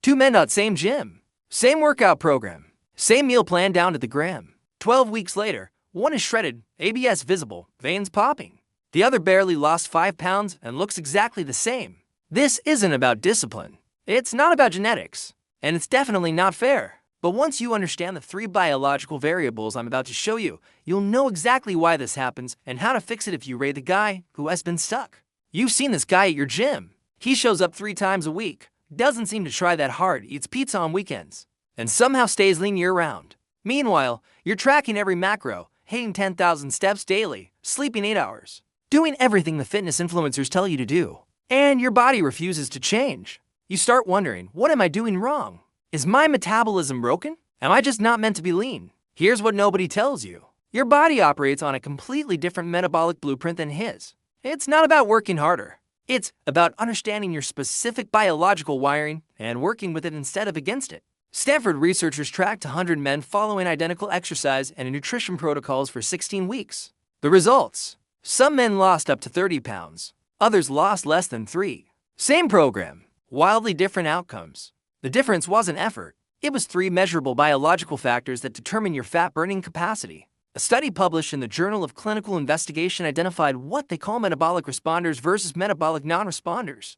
Two men, same gym, same workout program, same meal plan down to the gram. 12 weeks later, one is shredded, ABS visible, veins popping. The other barely lost 5 pounds and looks exactly the same. This isn't about discipline. It's not about genetics. And it's definitely not fair. But once you understand the 3 biological variables I'm about to show you, you'll know exactly why this happens and how to fix it if you rate the guy who has been stuck. You've seen this guy at your gym. He shows up 3 times a week, doesn't seem to try that hard, eats pizza on weekends, and somehow stays lean year-round. Meanwhile, you're tracking every macro, hitting 10,000 steps daily, sleeping 8 hours, doing everything the fitness influencers tell you to do, and your body refuses to change. You start wondering, what am I doing wrong? Is my metabolism broken? Am I just not meant to be lean? Here's what nobody tells you. Your body operates on a completely different metabolic blueprint than his. It's not about working harder. It's about understanding your specific biological wiring and working with it instead of against it. Stanford researchers tracked 100 men following identical exercise and nutrition protocols for 16 weeks. The results: some men lost up to 30 pounds, others lost less than 3. Same program, wildly different outcomes. The difference wasn't effort. It was 3 measurable biological factors that determine your fat-burning capacity. A study published in the Journal of Clinical Investigation identified what they call metabolic responders versus metabolic non-responders.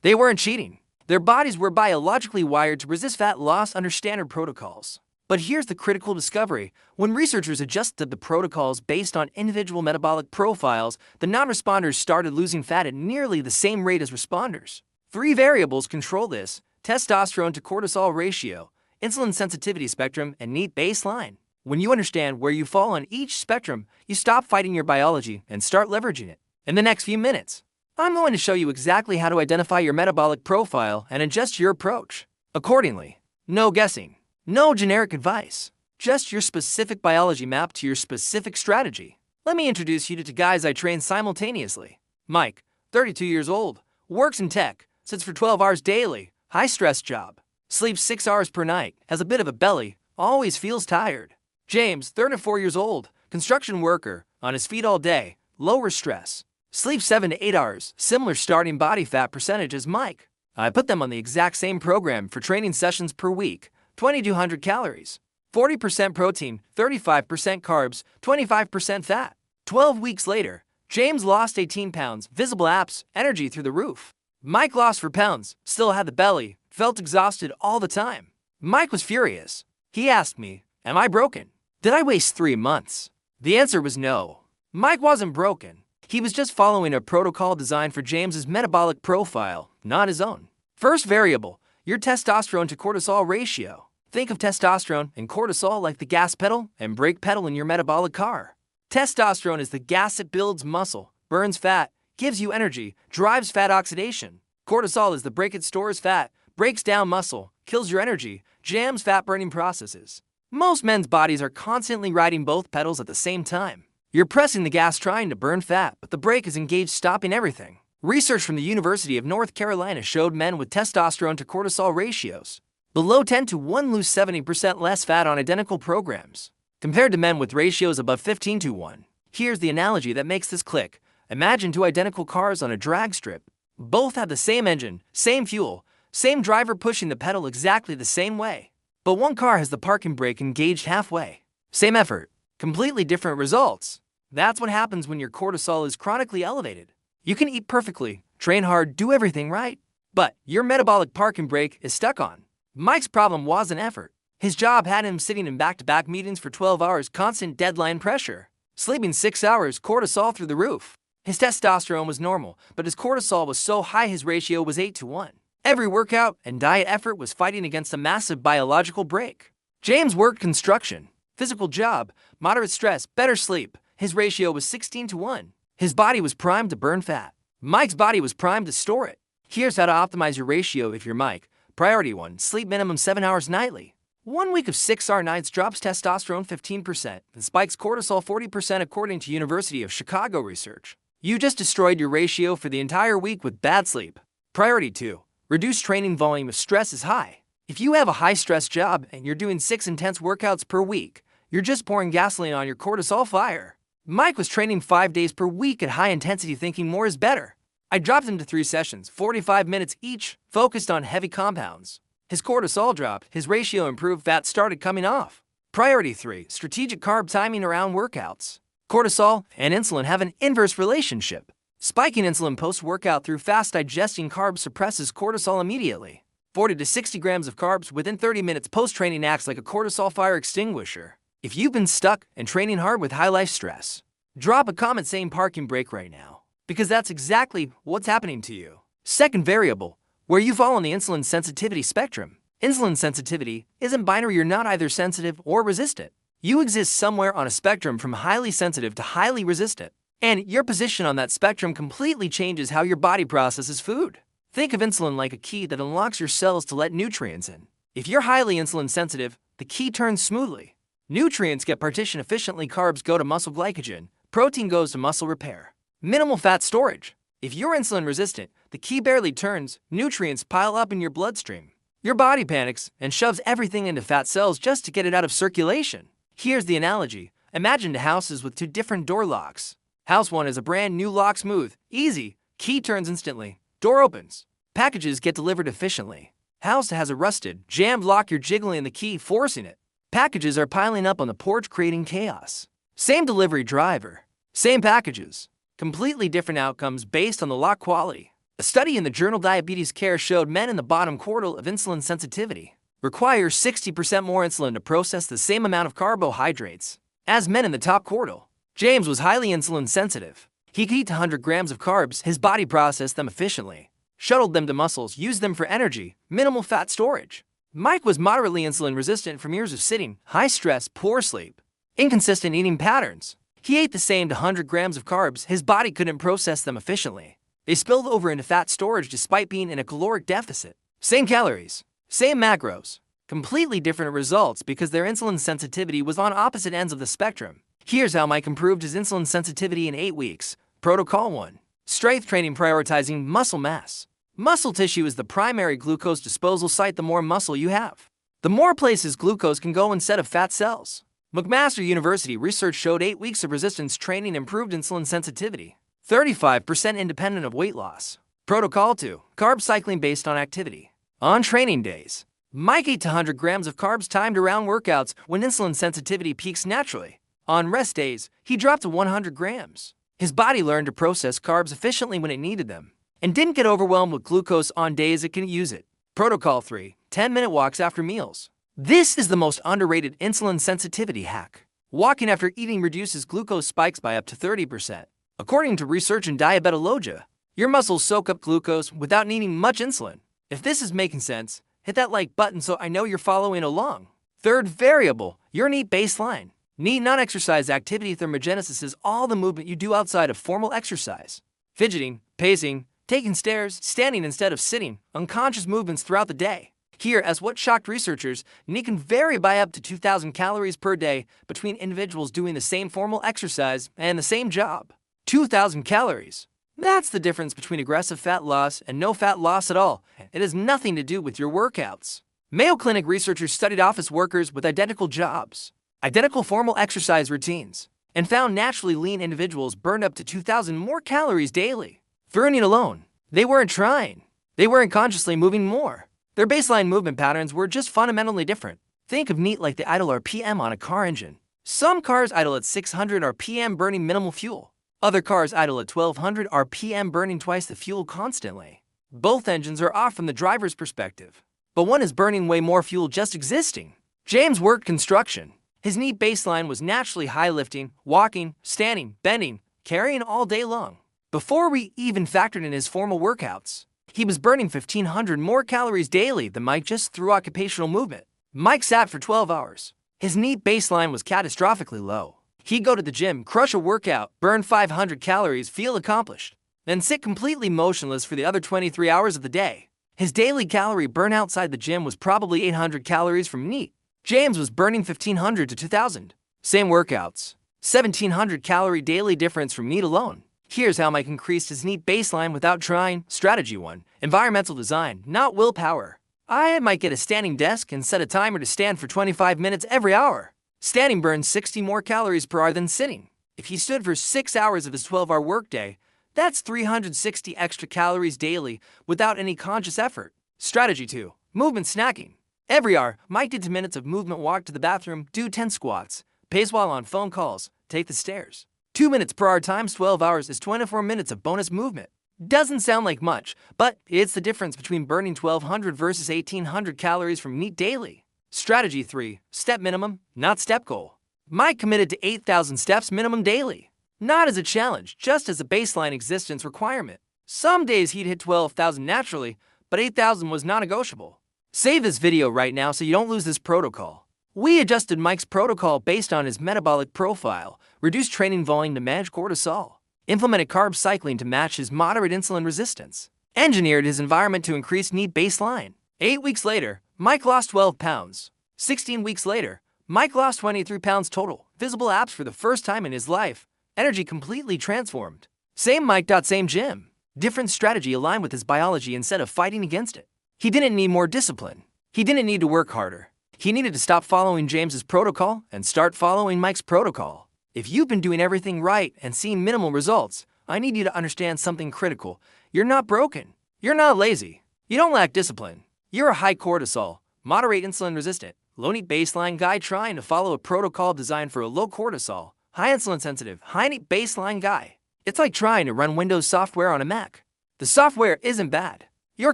They weren't cheating. Their bodies were biologically wired to resist fat loss under standard protocols. But here's the critical discovery. When researchers adjusted the protocols based on individual metabolic profiles, the non-responders started losing fat at nearly the same rate as responders. 3 variables control this: testosterone to cortisol ratio, insulin sensitivity spectrum, and NEAT baseline. When you understand where you fall on each spectrum, you stop fighting your biology and start leveraging it. In the next few minutes, I'm going to show you exactly how to identify your metabolic profile and adjust your approach accordingly. No guessing, no generic advice, just your specific biology mapped to your specific strategy. Let me introduce you to 2 guys I train simultaneously. Mike, 32 years old, works in tech, sits for 12 hours daily, high-stress job, sleeps 6 hours per night, has a bit of a belly, always feels tired. James, 34 years old, construction worker, on his feet all day, lower stress, sleeps 7 to 8 hours, similar starting body fat percentage as Mike. I put them on the exact same program for training sessions per week, 2,200 calories, 40% protein, 35% carbs, 25% fat. 12 weeks later, James lost 18 pounds, visible abs, energy through the roof. Mike lost 4 pounds, still had the belly, felt exhausted all the time. Mike was furious. He asked me, am I broken? Did I waste 3 months? The answer was no. Mike wasn't broken. He was just following a protocol designed for James's metabolic profile, not his own. First variable, your testosterone to cortisol ratio. Think of testosterone and cortisol like the gas pedal and brake pedal in your metabolic car. Testosterone is the gas that builds muscle, burns fat, gives you energy, drives fat oxidation. Cortisol is the brake that stores fat, breaks down muscle, kills your energy, jams fat-burning processes. Most men's bodies are constantly riding both pedals at the same time. You're pressing the gas trying to burn fat, but the brake is engaged stopping everything. Research from the University of North Carolina showed men with testosterone to cortisol ratios below 10 to 1 lose 70% less fat on identical programs, compared to men with ratios above 15 to 1. Here's the analogy that makes this click. Imagine 2 identical cars on a drag strip. Both have the same engine, same fuel, same driver pushing the pedal exactly the same way. But one car has the parking brake engaged halfway. Same effort, completely different results. That's what happens when your cortisol is chronically elevated. You can eat perfectly, train hard, do everything right, but your metabolic parking brake is stuck on. Mike's problem wasn't effort. His job had him sitting in back-to-back meetings for 12 hours, constant deadline pressure. Sleeping 6 hours, cortisol through the roof. His testosterone was normal, but his cortisol was so high his ratio was 8 to 1. Every workout and diet effort was fighting against a massive biological break. James worked construction, physical job, moderate stress, better sleep. His ratio was 16 to 1. His body was primed to burn fat. Mike's body was primed to store it. Here's how to optimize your ratio if you're Mike. Priority 1, sleep minimum 7 hours nightly. 1 week of 6-hour nights drops testosterone 15% and spikes cortisol 40% according to University of Chicago research. You just destroyed your ratio for the entire week with bad sleep. Priority 2, reduce training volume if stress is high. If you have a high-stress job and you're doing 6 intense workouts per week, you're just pouring gasoline on your cortisol fire. Mike was training 5 days per week at high intensity thinking more is better. I dropped him to 3 sessions, 45 minutes each, focused on heavy compounds. His cortisol dropped, his ratio improved, fat started coming off. Priority 3. Strategic carb timing around workouts. Cortisol and insulin have an inverse relationship. Spiking insulin post-workout through fast digesting carbs suppresses cortisol immediately. 40 to 60 grams of carbs within 30 minutes post-training acts like a cortisol fire extinguisher. If you've been stuck and training hard with high life stress, drop a comment saying parking brake right now, because that's exactly what's happening to you. Second variable, where you fall on the insulin sensitivity spectrum. Insulin sensitivity isn't binary. You're not either sensitive or resistant. You exist somewhere on a spectrum from highly sensitive to highly resistant. And your position on that spectrum completely changes how your body processes food. Think of insulin like a key that unlocks your cells to let nutrients in. If you're highly insulin sensitive, the key turns smoothly. Nutrients get partitioned efficiently, carbs go to muscle glycogen, protein goes to muscle repair. Minimal fat storage. If you're insulin resistant, the key barely turns, nutrients pile up in your bloodstream. Your body panics and shoves everything into fat cells just to get it out of circulation. Here's the analogy. Imagine 2 houses with 2 different door locks. House 1 is a brand new lock, smooth, easy, key turns instantly, door opens. Packages get delivered efficiently. House has a rusted, jammed lock, you're jiggling the key, forcing it. Packages are piling up on the porch, creating chaos. Same delivery driver, same packages, completely different outcomes based on the lock quality. A study in the journal Diabetes Care showed men in the bottom quartile of insulin sensitivity require 60% more insulin to process the same amount of carbohydrates as men in the top quartile. James was highly insulin sensitive. He could eat 100 grams of carbs, his body processed them efficiently, shuttled them to muscles, used them for energy, minimal fat storage. Mike was moderately insulin resistant from years of sitting, high stress, poor sleep, inconsistent eating patterns. He ate the same 100 grams of carbs, his body couldn't process them efficiently. They spilled over into fat storage despite being in a caloric deficit. Same calories, same macros, completely different results because their insulin sensitivity was on opposite ends of the spectrum. Here's how Mike improved his insulin sensitivity in 8 weeks. Protocol 1. Strength training prioritizing muscle mass. Muscle tissue is the primary glucose disposal site. The more muscle you have, the more places glucose can go instead of fat cells. McMaster University research showed 8 weeks of resistance training improved insulin sensitivity, 35% independent of weight loss. Protocol 2. Carb cycling based on activity. On training days, Mike ate 100 grams of carbs timed around workouts when insulin sensitivity peaks naturally. On rest days, he dropped to 100 grams. His body learned to process carbs efficiently when it needed them, and didn't get overwhelmed with glucose on days it couldn't use it. Protocol 3. 10-minute walks after meals. This is the most underrated insulin sensitivity hack. Walking after eating reduces glucose spikes by up to 30%. According to research in diabetology, your muscles soak up glucose without needing much insulin. If this is making sense, hit that like button so I know you're following along. Third variable, your NEAT baseline. NEAT non-exercise activity thermogenesis is all the movement you do outside of formal exercise. Fidgeting, pacing, taking stairs, standing instead of sitting, unconscious movements throughout the day. Here, as what shocked researchers, NEAT can vary by up to 2,000 calories per day between individuals doing the same formal exercise and the same job. 2,000 calories. That's the difference between aggressive fat loss and no fat loss at all. It has nothing to do with your workouts. Mayo Clinic researchers studied office workers with identical jobs, identical formal exercise routines, and found naturally lean individuals burned up to 2,000 more calories daily. Through NEAT alone, they weren't trying. They weren't consciously moving more. Their baseline movement patterns were just fundamentally different. Think of NEAT like the idle RPM on a car engine. Some cars idle at 600 RPM burning minimal fuel. Other cars idle at 1200 RPM burning twice the fuel constantly. Both engines are off from the driver's perspective, but one is burning way more fuel just existing. James worked construction. His NEAT baseline was naturally high lifting, walking, standing, bending, carrying all day long. Before we even factored in his formal workouts, he was burning 1,500 more calories daily than Mike just through occupational movement. Mike sat for 12 hours. His NEAT baseline was catastrophically low. He'd go to the gym, crush a workout, burn 500 calories, feel accomplished, then sit completely motionless for the other 23 hours of the day. His daily calorie burn outside the gym was probably 800 calories from NEAT. James was burning 1,500 to 2,000. Same workouts, 1,700 calorie daily difference from NEAT alone. Here's how Mike increased his NEAT baseline without trying. Strategy 1. Environmental design, not willpower. I might get a standing desk and set a timer to stand for 25 minutes every hour. Standing burns 60 more calories per hour than sitting. If he stood for 6 hours of his 12-hour workday, That's 360 extra calories daily without any conscious effort. Strategy 2. Movement snacking. Every hour, Mike did 10 minutes of movement, walk to the bathroom, do 10 squats. Pace while on phone calls, take the stairs. 2 minutes per hour times 12 hours is 24 minutes of bonus movement. Doesn't sound like much, but it's the difference between burning 1,200 versus 1,800 calories from meat daily. Strategy 3. Step minimum, not step goal. Mike committed to 8,000 steps minimum daily. Not as a challenge, just as a baseline existence requirement. Some days he'd hit 12,000 naturally, but 8,000 was non-negotiable. Save this video right now so you don't lose this protocol. We adjusted Mike's protocol based on his metabolic profile, reduced training volume to manage cortisol, implemented carb cycling to match his moderate insulin resistance, engineered his environment to increase need baseline. 8 weeks later, Mike lost 12 pounds. 16 weeks later, Mike lost 23 pounds total. Visible abs for the first time in his life. Energy completely transformed. Same Mike. Same gym. Different strategy aligned with his biology instead of fighting against it. He didn't need more discipline. He didn't need to work harder. He needed to stop following James's protocol and start following Mike's protocol. If you've been doing everything right and seeing minimal results, I need you to understand something critical. You're not broken. You're not lazy. You don't lack discipline. You're a high cortisol, moderate insulin resistant, low NEAT baseline guy trying to follow a protocol designed for a low cortisol, high insulin sensitive, high NEAT baseline guy. It's like trying to run Windows software on a Mac. The software isn't bad. Your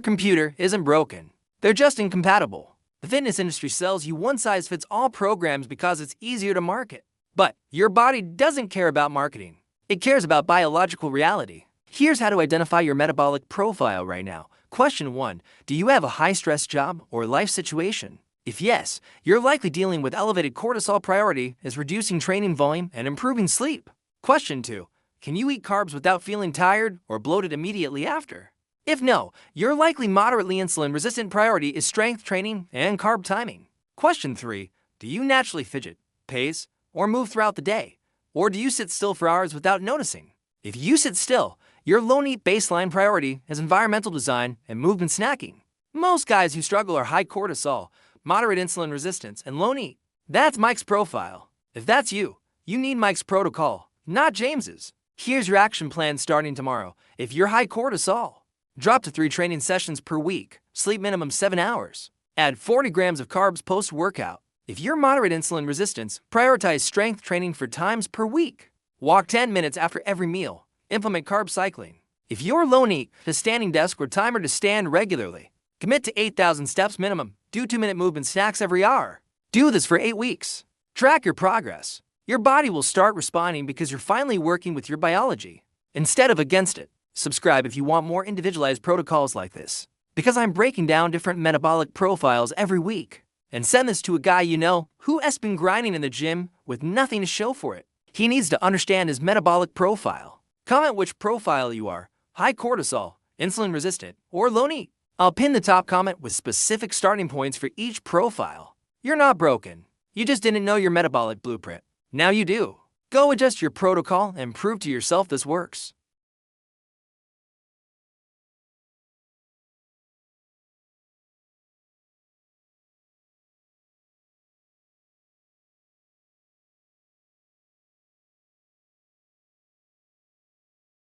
computer isn't broken. They're just incompatible. The fitness industry sells you one-size-fits-all programs because it's easier to market. But your body doesn't care about marketing. It cares about biological reality. Here's how to identify your metabolic profile right now. Question 1. Do you have a high-stress job or life situation? If yes, you're likely dealing with elevated cortisol. Priority is reducing training volume and improving sleep. Question 2. Can you eat carbs without feeling tired or bloated immediately after? If no, you're likely moderately insulin resistant. Priority is strength training and carb timing. Question 3. Do you naturally fidget, pace, or move throughout the day? Or do you sit still for hours without noticing? If you sit still, your low NEAT baseline. Priority is environmental design and movement snacking. Most guys who struggle are high cortisol, moderate insulin resistance, and low NEAT. That's Mike's profile. If that's you, you need Mike's protocol, not James's. Here's your action plan starting tomorrow. If you're high cortisol, drop to 3 training sessions per week. Sleep minimum 7 hours. Add 40 grams of carbs post-workout. If you're moderate insulin resistance, prioritize strength training 4 times per week. Walk 10 minutes after every meal. Implement carb cycling. If you're low NEAT, a standing desk or timer to stand regularly. Commit to 8,000 steps minimum. Do 2-minute movement snacks every hour. Do this for 8 weeks. Track your progress. Your body will start responding because you're finally working with your biology instead of against it. Subscribe if you want more individualized protocols like this, because I'm breaking down different metabolic profiles every week. And send this to a guy you know who has been grinding in the gym with nothing to show for it. He needs to understand his metabolic profile. Comment which profile you are: high cortisol, insulin resistant, or low NEAT. I'll pin the top comment with specific starting points for each profile. You're not broken. You just didn't know your metabolic blueprint. Now you do. Go adjust your protocol and prove to yourself this works.